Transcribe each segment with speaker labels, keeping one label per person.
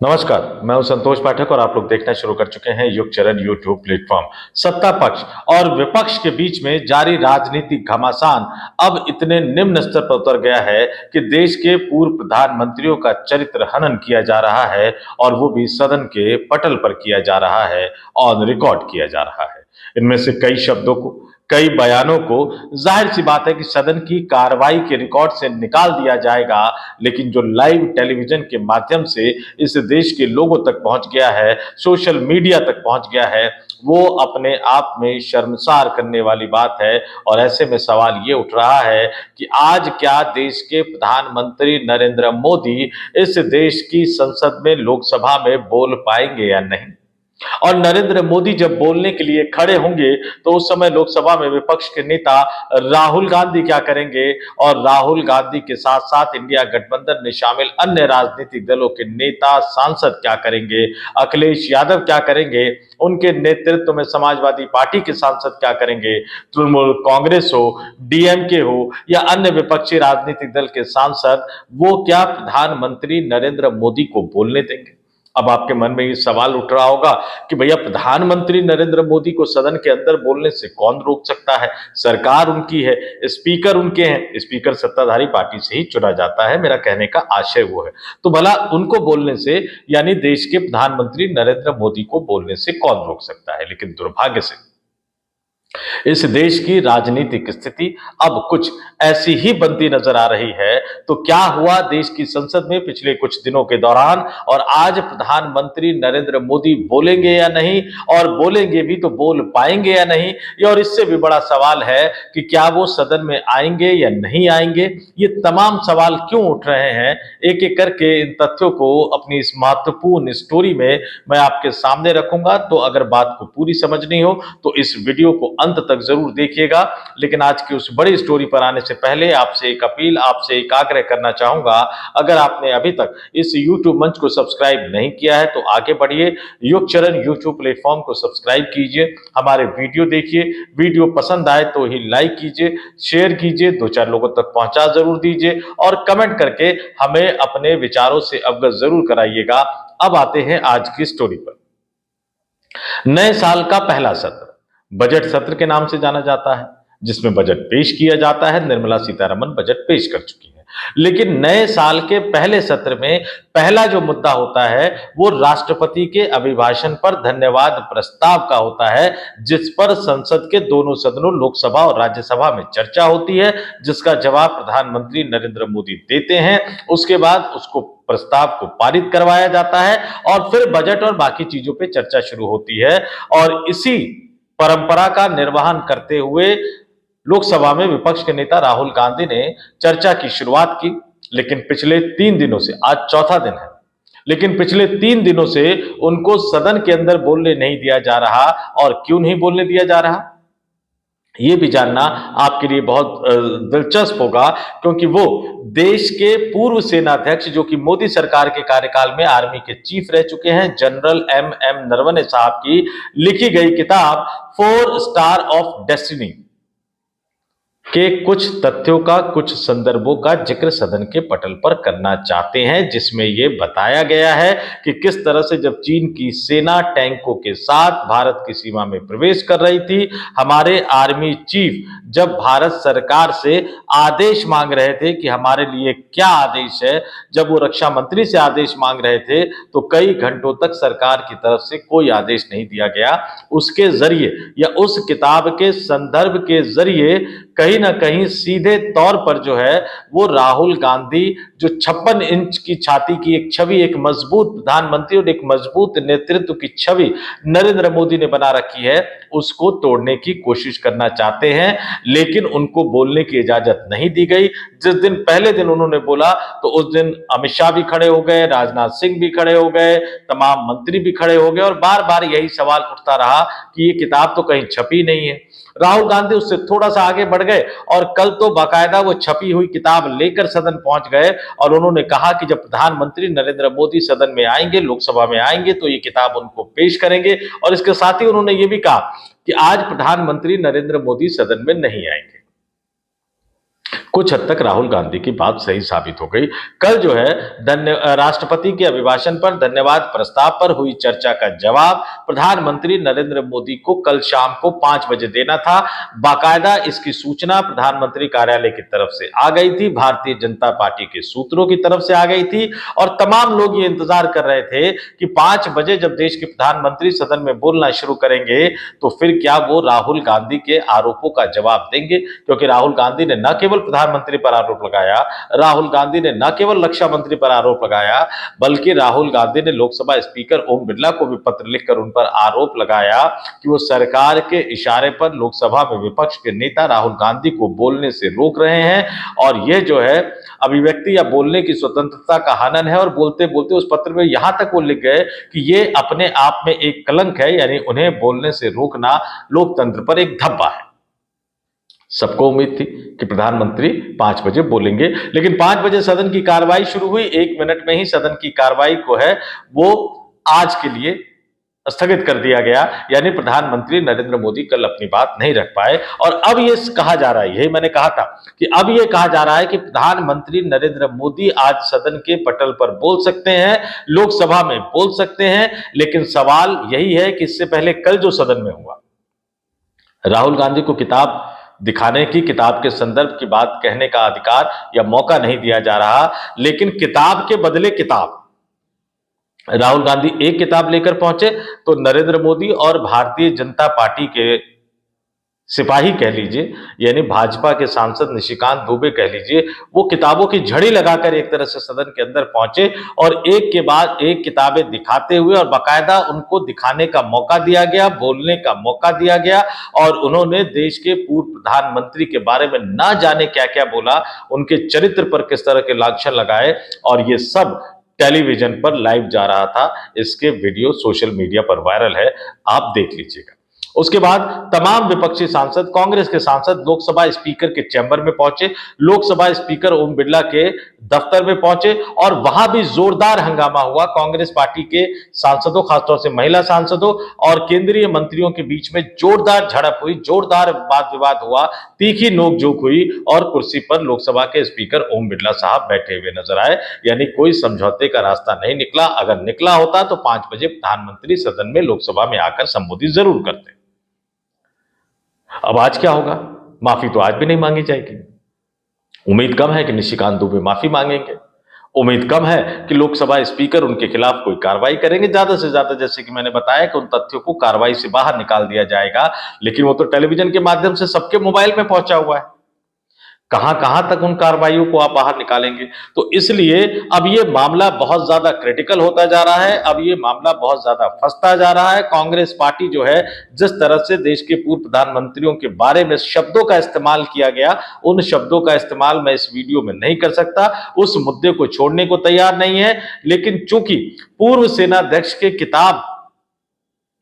Speaker 1: नमस्कार, मैं हूं संतोष पाठक और आप लोग देखना शुरू कर चुके हैं युग चरण यूट्यूब प्लेटफॉर्म। सत्ता पक्ष और विपक्ष के बीच में जारी राजनीतिक घमासान अब इतने निम्न स्तर पर उतर गया है कि देश के पूर्व प्रधानमंत्रियों का चरित्र हनन किया जा रहा है और वो भी सदन के पटल पर किया जा रहा है, ऑन रिकॉर्ड किया जा रहा है। इनमें से कई शब्दों को, कई बयानों को जाहिर सी बात है कि सदन की कार्रवाई के रिकॉर्ड से निकाल दिया जाएगा, लेकिन जो लाइव टेलीविजन के माध्यम से इस देश के लोगों तक पहुंच गया है, सोशल मीडिया तक पहुंच गया है, वो अपने आप में शर्मसार करने वाली बात है। और ऐसे में सवाल ये उठ रहा है कि आज क्या देश के प्रधानमंत्री नरेंद्र मोदी इस देश की संसद में, लोकसभा में बोल पाएंगे या नहीं। और नरेंद्र मोदी जब बोलने के लिए खड़े होंगे तो उस समय लोकसभा में विपक्ष के नेता राहुल गांधी क्या करेंगे, और राहुल गांधी के साथ साथ इंडिया गठबंधन में शामिल अन्य राजनीतिक दलों के नेता सांसद क्या करेंगे, अखिलेश यादव क्या करेंगे, उनके नेतृत्व में समाजवादी पार्टी के सांसद क्या करेंगे, तृणमूल कांग्रेस हो, डीएमके हो या अन्य विपक्षी राजनीतिक दल के सांसद, वो क्या प्रधानमंत्री नरेंद्र मोदी को बोलने देंगे। अब आपके मन में ये सवाल उठ रहा होगा कि भैया प्रधानमंत्री नरेंद्र मोदी को सदन के अंदर बोलने से कौन रोक सकता है, सरकार उनकी है, स्पीकर उनके हैं, स्पीकर सत्ताधारी पार्टी से ही चुना जाता है, मेरा कहने का आशय वो है। तो भला उनको बोलने से, यानी देश के प्रधानमंत्री नरेंद्र मोदी को बोलने से कौन रोक सकता है। लेकिन दुर्भाग्य से इस देश की राजनीतिक स्थिति अब कुछ ऐसी ही बनती नजर आ रही है। तो क्या हुआ देश की संसद में पिछले कुछ दिनों के दौरान, और आज प्रधानमंत्री नरेंद्र मोदी बोलेंगे या नहीं, और बोलेंगे भी तो बोल पाएंगे या नहीं। और इससे भी बड़ा सवाल है कि क्या वो सदन में आएंगे या नहीं आएंगे। ये तमाम सवाल क्यों उठ रहे हैं, एक एक करके इन तथ्यों को अपनी इस महत्वपूर्ण स्टोरी में मैं आपके सामने रखूंगा। तो अगर बात को पूरी समझनी हो तो इस वीडियो को अंत तक जरूर देखिएगा। लेकिन आज की उस बड़ी स्टोरी पर आने से पहले आपसे एक अपील, आपसे एक आग्रह करना चाहूंगा। अगर आपने अभी तक इस YouTube मंच को सब्सक्राइब नहीं किया है तो आगे बढ़िए, युग चरण YouTube प्लेटफॉर्म को सब्सक्राइब कीजिए, हमारे वीडियो देखिए, वीडियो पसंद आए तो ही लाइक कीजिए, शेयर कीजिए, दो चार लोगों तक पहुंचा जरूर दीजिए और कमेंट करके हमें अपने विचारों से अवगत जरूर कराइएगा। अब आते हैं आज की स्टोरी पर। नए साल का पहला सत्र बजट सत्र के नाम से जाना जाता है, जिसमें बजट पेश किया जाता है। निर्मला सीतारमण बजट पेश कर चुकी है, लेकिन नए साल के पहले सत्र में पहला जो मुद्दा होता है वो राष्ट्रपति के अभिभाषण पर धन्यवाद प्रस्ताव का होता है, जिस पर संसद के दोनों सदनों, लोकसभा और राज्यसभा में चर्चा होती है, जिसका जवाब प्रधानमंत्री नरेंद्र मोदी देते हैं। उसके बाद उसको, प्रस्ताव को पारित करवाया जाता है और फिर बजट और बाकी चीजों पे चर्चा शुरू होती है। और इसी परंपरा का निर्वहन करते हुए लोकसभा में विपक्ष के नेता राहुल गांधी ने चर्चा की शुरुआत की। लेकिन पिछले 3 दिनों से, आज चौथा दिन है, लेकिन पिछले 3 दिनों से उनको सदन के अंदर बोलने नहीं दिया जा रहा। और क्यों नहीं बोलने दिया जा रहा, ये भी जानना आपके लिए बहुत दिलचस्प होगा, क्योंकि वो देश के पूर्व सेनाध्यक्ष, जो कि मोदी सरकार के कार्यकाल में आर्मी के चीफ रह चुके हैं, जनरल एम नरवणे साहब की लिखी गई किताब 4 स्टार ऑफ डेस्टिनी के कुछ तथ्यों का, कुछ संदर्भों का जिक्र सदन के पटल पर करना चाहते हैं, जिसमें यह बताया गया है कि किस तरह से जब चीन की सेना टैंकों के साथ भारत की सीमा में प्रवेश कर रही थी, हमारे आर्मी चीफ जब भारत सरकार से आदेश मांग रहे थे कि हमारे लिए क्या आदेश है, जब वो रक्षा मंत्री से आदेश मांग रहे थे तो कई घंटों तक सरकार की तरफ से कोई आदेश नहीं दिया गया। उसके जरिए या उस किताब के संदर्भ के जरिए कहीं ना कहीं सीधे तौर पर जो है वो राहुल गांधी, जो 56 इंच की छाती की एक छवि, एक मजबूत प्रधानमंत्री और एक मजबूत नेतृत्व की छवि नरेंद्र मोदी ने बना रखी है, उसको तोड़ने की कोशिश करना चाहते हैं। लेकिन उनको बोलने की इजाजत नहीं दी गई। जिस दिन, पहले दिन उन्होंने बोला तो उस दिन अमित शाह भी खड़े हो गए, राजनाथ सिंह भी खड़े हो गए, तमाम मंत्री भी खड़े हो गए और बार बार यही सवाल उठता रहा कि ये किताब तो कहीं छपी नहीं है। राहुल गांधी उससे थोड़ा सा आगे बढ़ गए और कल तो बाकायदा वो छपी हुई किताब लेकर सदन पहुंच गए और उन्होंने कहा कि जब प्रधानमंत्री नरेंद्र मोदी सदन में आएंगे, लोकसभा में आएंगे, तो ये किताब उनको पेश करेंगे। और इसके साथ ही उन्होंने ये भी कहा कि आज प्रधानमंत्री नरेंद्र मोदी सदन में नहीं आएंगे। कुछ हद तक राहुल गांधी की बात सही साबित हो गई। कल जो है राष्ट्रपति के अभिभाषण पर धन्यवाद प्रस्ताव पर हुई चर्चा का जवाब प्रधानमंत्री नरेंद्र मोदी को कल शाम को 5 बजे देना था। बाकायदा इसकी सूचना प्रधानमंत्री कार्यालय की तरफ से आ गई थी, भारतीय जनता पार्टी के सूत्रों की तरफ से आ गई थी और तमाम लोग ये इंतजार कर रहे थे कि 5 बजे जब देश के प्रधानमंत्री सदन में बोलना शुरू करेंगे तो फिर क्या वो राहुल गांधी के आरोपों का जवाब देंगे, क्योंकि राहुल गांधी ने न केवल प्रधानमंत्री पर आरोप लगाया, राहुल गांधी ने न केवल रक्षा मंत्री पर आरोप लगाया, बल्कि राहुल गांधी ने लोकसभा स्पीकर ओम बिरला को भी पत्र लिखकर उन पर आरोप लगाया कि वो सरकार के इशारे पर लोकसभा में विपक्ष के नेता राहुल गांधी को बोलने से रोक रहे हैं और यह जो है अभिव्यक्ति या बोलने की स्वतंत्रता का हनन है। और बोलते बोलते उस पत्र में यहां तक वो लिख गए कि ये अपने आप में एक कलंक है, यानी उन्हें बोलने से रोकना लोकतंत्र पर एक धब्बा है। सबको उम्मीद थी कि प्रधानमंत्री 5 बजे बोलेंगे, लेकिन 5 बजे सदन की कार्रवाई शुरू हुई, 1 मिनट में ही सदन की कार्रवाई को है वो आज के लिए स्थगित कर दिया गया। यानी प्रधानमंत्री नरेंद्र मोदी कल अपनी बात नहीं रख पाए और अब ये कहा जा रहा है, यही मैंने कहा था कि अब ये कहा जा रहा है कि प्रधानमंत्री नरेंद्र मोदी आज सदन के पटल पर बोल सकते हैं, लोकसभा में बोल सकते हैं, लेकिन सवाल यही है कि इससे पहले कल जो सदन में हुआ, राहुल गांधी को किताब दिखाने की, किताब के संदर्भ की बात कहने का अधिकार या मौका नहीं दिया जा रहा, लेकिन किताब के बदले किताब, राहुल गांधी एक किताब लेकर पहुंचे तो नरेंद्र मोदी और भारतीय जनता पार्टी के सिपाही कह लीजिए, यानी भाजपा के सांसद निशिकांत दुबे कह लीजिए, वो किताबों की झड़ी लगाकर एक तरह से सदन के अंदर पहुंचे और एक के बाद एक किताबें दिखाते हुए और बाकायदा उनको दिखाने का मौका दिया गया, बोलने का मौका दिया गया और उन्होंने देश के पूर्व प्रधानमंत्री के बारे में ना जाने क्या क्या बोला, उनके चरित्र पर किस तरह के लांछन लगाए और ये सब टेलीविजन पर लाइव जा रहा था। इसके वीडियो सोशल मीडिया पर वायरल है, आप देख लीजिएगा। उसके बाद तमाम विपक्षी सांसद, कांग्रेस के सांसद लोकसभा स्पीकर के चैम्बर में पहुंचे, लोकसभा स्पीकर ओम बिरला के दफ्तर में पहुंचे और वहां भी जोरदार हंगामा हुआ। कांग्रेस पार्टी के सांसदों, खासतौर से महिला सांसदों और केंद्रीय मंत्रियों के बीच में जोरदार झड़प हुई, जोरदार वाद विवाद हुआ, तीखी नोकझोंक हुई और कुर्सी पर लोकसभा के स्पीकर ओम बिरला साहब बैठे हुए नजर आए। यानी कोई समझौते का रास्ता नहीं निकला। अगर निकला होता तो 5 बजे प्रधानमंत्री सदन में लोकसभा में आकर संबोधित जरूर करते। अब आज क्या होगा? माफी तो आज भी नहीं मांगी जाएगी। उम्मीद कम है कि निशिकांत दुबे माफी मांगेंगे, उम्मीद कम है कि लोकसभा स्पीकर उनके खिलाफ कोई कार्रवाई करेंगे। ज्यादा से ज्यादा, जैसे कि मैंने बताया, कि उन तथ्यों को कार्रवाई से बाहर निकाल दिया जाएगा, लेकिन वो तो टेलीविजन के माध्यम से सबके मोबाइल में पहुंचा हुआ है। कहां कहां तक उन कार्रवाइयों को आप बाहर निकालेंगे? तो इसलिए अब ये मामला बहुत ज्यादा क्रिटिकल होता जा रहा है, अब ये मामला बहुत ज्यादा फंसता जा रहा है। कांग्रेस पार्टी जो है, जिस तरह से देश के पूर्व प्रधानमंत्रियों के बारे में शब्दों का इस्तेमाल किया गया, उन शब्दों का इस्तेमाल मैं इस वीडियो में नहीं कर सकता, उस मुद्दे को छोड़ने को तैयार नहीं है। लेकिन चूंकि पूर्व सेनाध्यक्ष के किताब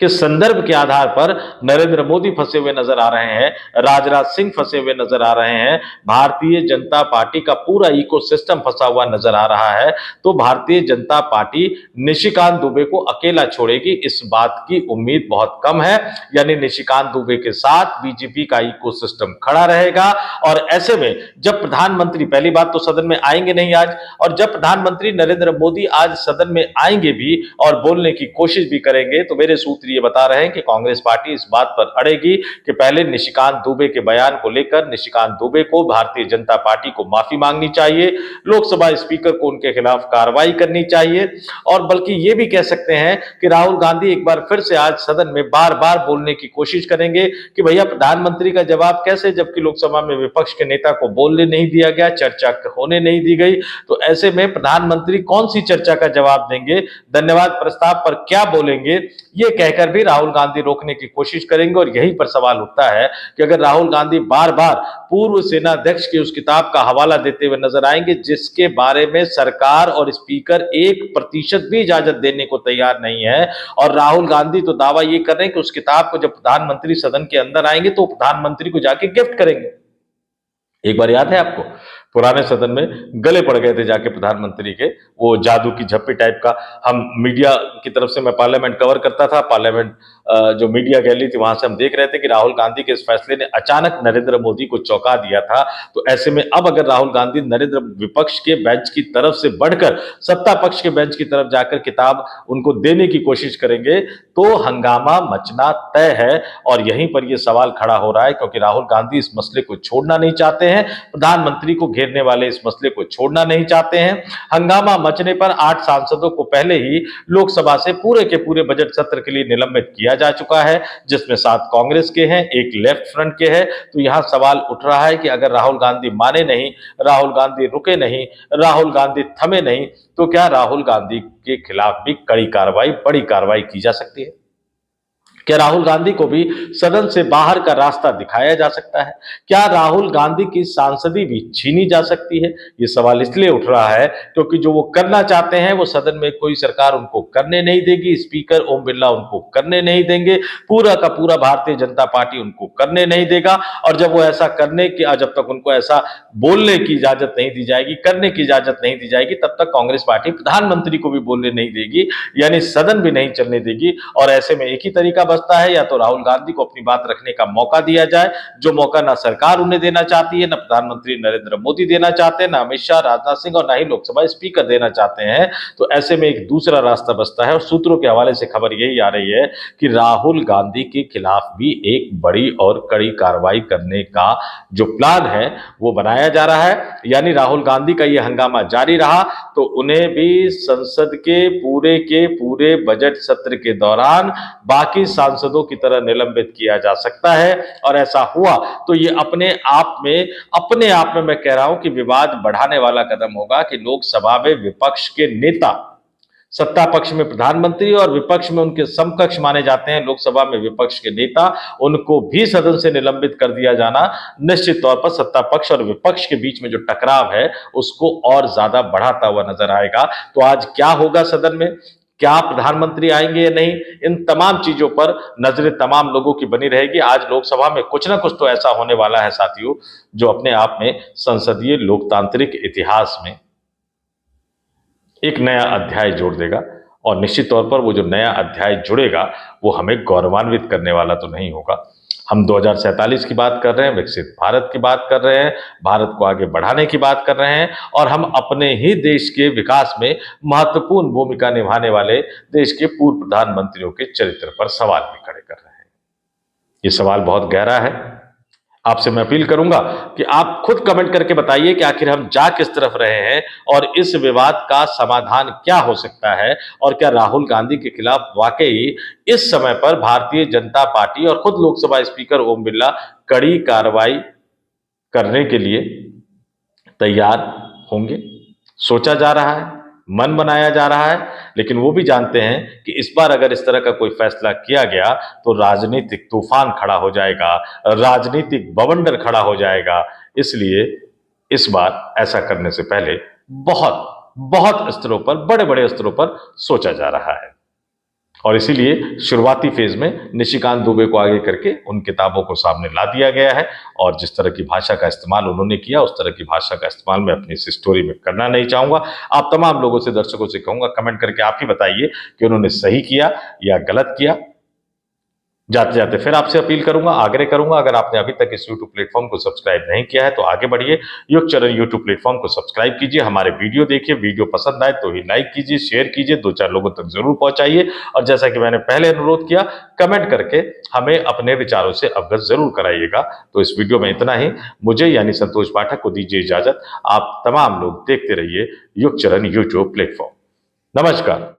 Speaker 1: के संदर्भ के आधार पर नरेंद्र मोदी फंसे हुए नजर आ रहे हैं, राजनाथ सिंह फंसे हुए नजर आ रहे हैं, भारतीय जनता पार्टी का पूरा इकोसिस्टम फंसा हुआ नजर आ रहा है, तो भारतीय जनता पार्टी निशिकांत दुबे को अकेला छोड़ेगी, इस बात की उम्मीद बहुत कम है। यानी निशिकांत दुबे के साथ बीजेपी का इकोसिस्टम खड़ा रहेगा और ऐसे में जब प्रधानमंत्री, पहली बात तो सदन में आएंगे नहीं आज, और जब प्रधानमंत्री नरेंद्र मोदी आज सदन में आएंगे भी और बोलने की कोशिश भी करेंगे, तो मेरे सूत्र ये बता रहे हैं कि कांग्रेस पार्टी इस बात पर अड़ेगी कि पहले निशिकांत दुबे के बयान को लेकर निशिकांत दुबे को, भारतीय जनता पार्टी को माफी मांगनी चाहिए, लोकसभा स्पीकर को उनके खिलाफ कार्रवाई करनी चाहिए, और बल्कि ये भी कह सकते हैं कि राहुल गांधी एक बार फिर से आज सदन में बार बार बोलने की कोशिश करेंगे कि भैया प्रधानमंत्री का जवाब कैसे, जबकि लोकसभा में विपक्ष के नेता को बोलने नहीं दिया गया, चर्चा होने नहीं दी गई, तो ऐसे में प्रधानमंत्री कौन सी चर्चा का जवाब देंगे, धन्यवाद प्रस्ताव पर क्या बोलेंगे, ये कहकर भी राहुल गांधी रोकने की कोशिश करेंगे। और यहीं पर सवाल उठता है कि अगर राहुल गांधी बार बार पूर्व सेनाध्यक्ष की उस किताब का हवाला देते हुए नजर आएंगे, जिसके बारे में सरकार और स्पीकर 1% भी इजाजत देने को तैयार नहीं है, और राहुल गांधी तो दावा ये कर रहे हैं कि उस किताब को जब प्रधानमंत्री सदन के अंदर आएंगे तो प्रधानमंत्री को जाके गिफ्ट करेंगे। एक बार याद है आपको, पुराने सदन में गले पड़ गए थे जाके प्रधानमंत्री के, वो जादू की झप्पी टाइप का। हम मीडिया की तरफ से, मैं पार्लियामेंट कवर करता था, पार्लियामेंट जो मीडिया गैलरी थी वहां से हम देख रहे थे कि राहुल गांधी के इस फैसले ने अचानक नरेंद्र मोदी को चौंका दिया था। तो ऐसे में अब अगर राहुल गांधी नरेंद्र विपक्ष के बेंच की तरफ से बढ़कर सत्ता पक्ष के बेंच की तरफ जाकर किताब उनको देने की कोशिश करेंगे तो हंगामा मचना तय है। और यहीं पर यह सवाल खड़ा हो रहा है क्योंकि राहुल गांधी इस मसले को छोड़ना नहीं चाहते हैं, प्रधानमंत्री को घेरने वाले इस मसले को छोड़ना नहीं चाहते हैं। हंगामा मचने पर 8 सांसदों को पहले ही लोकसभा से पूरे के पूरे बजट सत्र के लिए निलंबित किया जा चुका है, जिसमें 7 कांग्रेस के हैं, 1 लेफ्ट फ्रंट के हैं। तो यहां सवाल उठ रहा है कि अगर राहुल गांधी माने नहीं, राहुल गांधी रुके नहीं, राहुल गांधी थमे नहीं, तो क्या राहुल गांधी के खिलाफ भी कड़ी कार्रवाई, बड़ी कार्रवाई की जा सकती है? क्या राहुल गांधी को भी सदन से बाहर का रास्ता दिखाया जा सकता है? क्या राहुल गांधी की सांसदी भी छीनी जा सकती है? ये सवाल इसलिए उठ रहा है क्योंकि जो वो करना चाहते हैं वो सदन में कोई सरकार उनको करने नहीं देगी, स्पीकर ओम बिरला उनको करने नहीं देंगे, पूरा का पूरा भारतीय जनता पार्टी उनको करने नहीं देगा। और जब वो ऐसा करने की, जब तक उनको ऐसा बोलने की इजाजत नहीं दी जाएगी, करने की इजाजत नहीं दी जाएगी, तब तक कांग्रेस पार्टी प्रधानमंत्री को भी बोलने नहीं देगी, यानी सदन भी नहीं चलने देगी। और ऐसे में एक ही तरीका बचता है, या तो राहुल गांधी को अपनी बात रखने का मौका दिया जाए, जो मौका ना सरकार उन्हें देना चाहती है, ना प्रधानमंत्री नरेंद्र मोदी देना चाहते हैं, ना अमित शाह, राजनाथ सिंह और ना ही लोकसभा स्पीकर देना चाहते हैं। तो ऐसे में एक दूसरा रास्ता बचता है और सूत्रों के हवाले से खबर यही आ रही है कि राहुल गांधी के खिलाफ भी एक बड़ी और कड़ी कार्रवाई करने का जो प्लान है वो बनाया जा रहा है। यानी राहुल गांधी का यह हंगामा जारी रहा तो उन्हें भी संसद के पूरे बजट सत्र के दौरान बाकी सांसदों की तरह निलंबित किया जा सकता है। और ऐसा हुआ तो ये अपने आप में मैं कह रहा हूं कि विवाद बढ़ाने वाला कदम होगा कि लोकसभा में विपक्ष के नेता, सत्ता पक्ष में प्रधानमंत्री और विपक्ष में उनके समकक्ष माने जाते हैं लोकसभा में विपक्ष के नेता, उनको भी सदन से निलंबित कर दिया जाना निश्चित तौर पर सत्ता पक्ष और विपक्ष के बीच में जो टकराव है उसको और ज्यादा बढ़ाता हुआ नजर आएगा। तो आज क्या होगा सदन में, क्या प्रधानमंत्री आएंगे या नहीं, इन तमाम चीजों पर नजरें तमाम लोगों की बनी रहेगी। आज लोकसभा में कुछ ना कुछ तो ऐसा होने वाला है साथियों जो अपने आप में संसदीय लोकतांत्रिक इतिहास में एक नया अध्याय जोड़ देगा। और निश्चित तौर पर वो जो नया अध्याय जुड़ेगा वो हमें गौरवान्वित करने वाला तो नहीं होगा। हम 2047 की बात कर रहे हैं, विकसित भारत की बात कर रहे हैं, भारत को आगे बढ़ाने की बात कर रहे हैं और हम अपने ही देश के विकास में महत्वपूर्ण भूमिका निभाने वाले देश के पूर्व प्रधानमंत्रियों के चरित्र पर सवाल भी खड़े कर रहे हैं। ये सवाल बहुत गहरा है। आपसे मैं अपील करूंगा कि आप खुद कमेंट करके बताइए कि आखिर हम जा किस तरफ रहे हैं और इस विवाद का समाधान क्या हो सकता है, और क्या राहुल गांधी के खिलाफ वाकई इस समय पर भारतीय जनता पार्टी और खुद लोकसभा स्पीकर ओम बिरला कड़ी कार्रवाई करने के लिए तैयार होंगे। सोचा जा रहा है, मन बनाया जा रहा है, लेकिन वो भी जानते हैं कि इस बार अगर इस तरह का कोई फैसला किया गया तो राजनीतिक तूफान खड़ा हो जाएगा, राजनीतिक बवंडर खड़ा हो जाएगा। इसलिए इस बार ऐसा करने से पहले बहुत बहुत स्तरों पर, बड़े बड़े स्तरों पर सोचा जा रहा है। और इसीलिए शुरुआती फेज में निशिकांत दुबे को आगे करके उन किताबों को सामने ला दिया गया है। और जिस तरह की भाषा का इस्तेमाल उन्होंने किया उस तरह की भाषा का इस्तेमाल मैं अपनी इस स्टोरी में करना नहीं चाहूंगा। आप तमाम लोगों से, दर्शकों से कहूंगा, कमेंट करके आप ही बताइए कि उन्होंने सही किया या गलत किया। जाते जाते फिर आपसे अपील करूंगा, आग्रह करूंगा, अगर आपने अभी तक इस YouTube प्लेटफॉर्म को सब्सक्राइब नहीं किया है तो आगे बढ़िए, युग चरण YouTube प्लेटफॉर्म को सब्सक्राइब कीजिए, हमारे वीडियो देखिए, वीडियो पसंद आए तो ही लाइक कीजिए, शेयर कीजिए, 2-4 लोगों तक जरूर पहुंचाइए। और जैसा कि मैंने पहले अनुरोध किया, कमेंट करके हमें अपने विचारों से अवगत जरूर कराइएगा। तो इस वीडियो में इतना ही। मुझे यानी संतोष पाठक को दीजिए इजाजत। आप तमाम लोग देखते रहिए युग चरण YouTube प्लेटफॉर्म। नमस्कार।